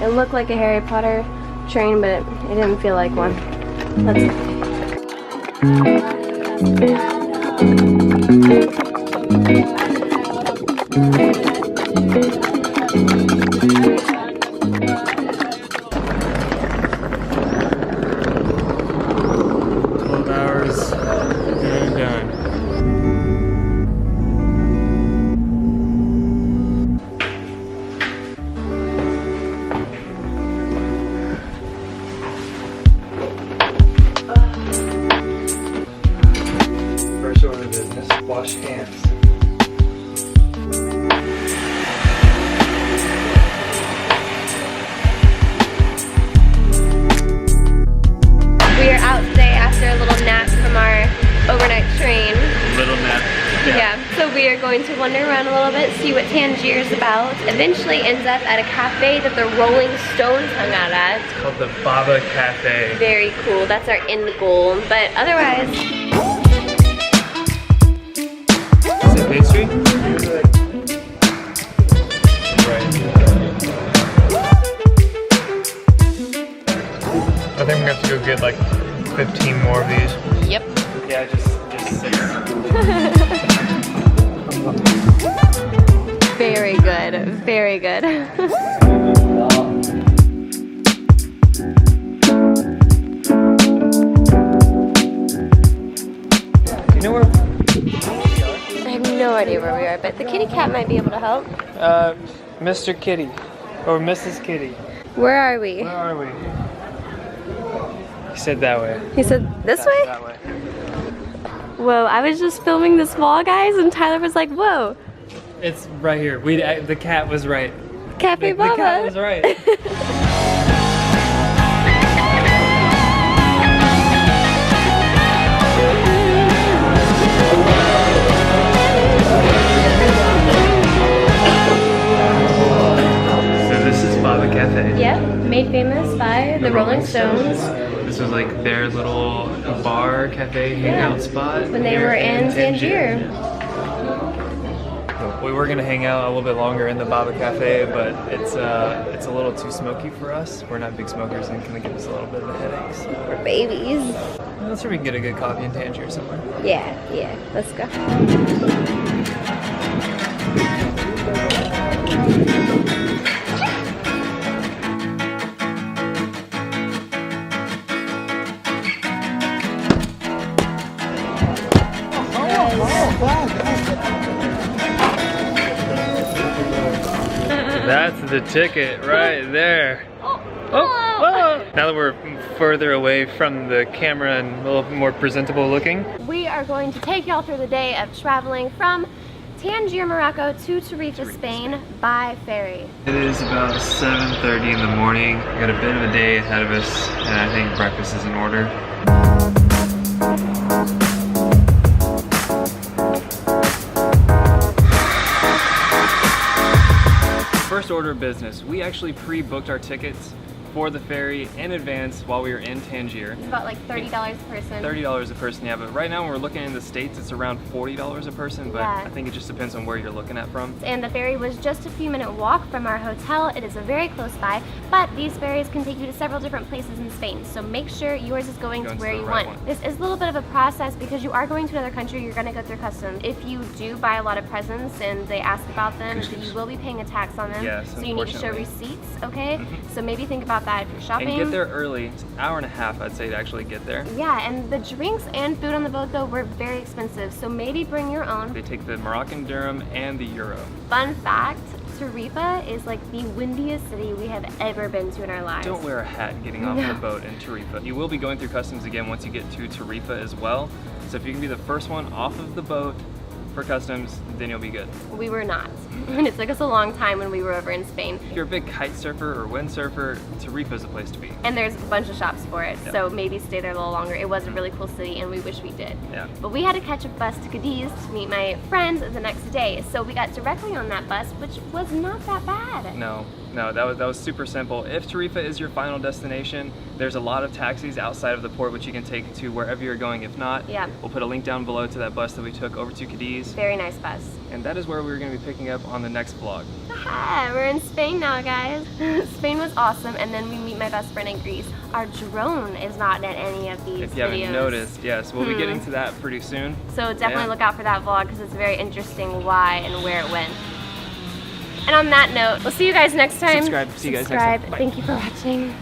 It looked like a Harry Potter train, but it didn't feel like one. Let's go. 12 hours and done. First order of business, wash hands. We are out today after a little nap from our overnight train. Little nap. Yeah, so we are going to wander around a little bit, see what Tangier is about. Eventually ends up at a cafe that the Rolling Stones hung out at. It's called the Baba Cafe. Very cool, that's our end goal. But otherwise... Is it pastry? Right. I think I'm gonna have to go get like 15 more of these. Yep. Yeah, just 6. Very good, very good. You know where? I have no idea where we are, but the kitty cat might be able to help. Mr. Kitty. Or Mrs. Kitty. Where are we? Where are we? He said that way. He said this way? That way. Whoa, I was just filming this wall, guys, and Tyler was like, whoa. It's right here. The cat was right. Cafe The Baba. cat was right. So this is Baba Cafe. Yep, made famous by the Rolling Stones. This was like their little bar, cafe, hangout spot. When they here were in Tangier. We were gonna hang out a little bit longer in the Baba Cafe, but it's a little too smoky for us. We're not big smokers and it can give us a little bit of a headache. So We're babies. I'm sure we can get a good coffee in Tangier somewhere. Yeah, let's go. That's the ticket right there. Oh. Now that we're further away from the camera and a little more presentable looking. We are going to take y'all through the day of traveling from Tangier, Morocco to Tarifa, Spain by ferry. It is about 7:30 in the morning. We got a bit of a day ahead of us and I think breakfast is in order. First order of business, we actually pre-booked our tickets for the ferry in advance while we were in Tangier. It's about like $30 a person. $30 a person, yeah, but right now when we're looking in the States, it's around $40 a person, but Yeah. I think it just depends on where you're looking at from. And the ferry was just a few minute walk from our hotel. It is a very close by, but these ferries can take you to several different places in Spain. So make sure yours is going to where you want. This is a little bit of a process because you are going to another country, you're gonna go through customs. If you do buy a lot of presents and they ask about them, so you will be paying a tax on them. Yes, so you need to show receipts, okay? So maybe think about that if you're shopping. And get there early. It's an hour and a half, I'd say, to actually get there. Yeah, and the drinks and food on the boat though were very expensive, so maybe bring your own. They take the Moroccan dirham and the euro. Fun fact, Tarifa is like the windiest city we have ever been to in our lives. Don't wear a hat getting off the boat in Tarifa. You will be going through customs again once you get to Tarifa as well. So if you can be the first one off of the boat for customs, then you'll be good. We were not. And it took us a long time when we were over in Spain. If you're a big kite surfer or windsurfer, Tarifa is the place to be. And there's a bunch of shops for it, Yep. so maybe stay there a little longer. It was a really cool city and we wish we did. Yeah. But we had to catch a bus to Cadiz to meet my friends the next day. So we got directly on that bus, which was not that bad. No. No, that was super simple. If Tarifa is your final destination, there's a lot of taxis outside of the port which you can take to wherever you're going. If not, we'll put a link down below to that bus that we took over to Cadiz. Very nice bus. And that is where we're going to be picking up on the next vlog. Aha, we're in Spain now, guys. Spain was awesome, and then we meet my best friend in Greece. Our drone is not in any of these If you haven't noticed, yes, we'll be getting to that pretty soon. So definitely look out for that vlog because it's very interesting why and where it went. And on that note, we'll see you guys next time. Subscribe. See you guys next time. Bye. Thank you for watching.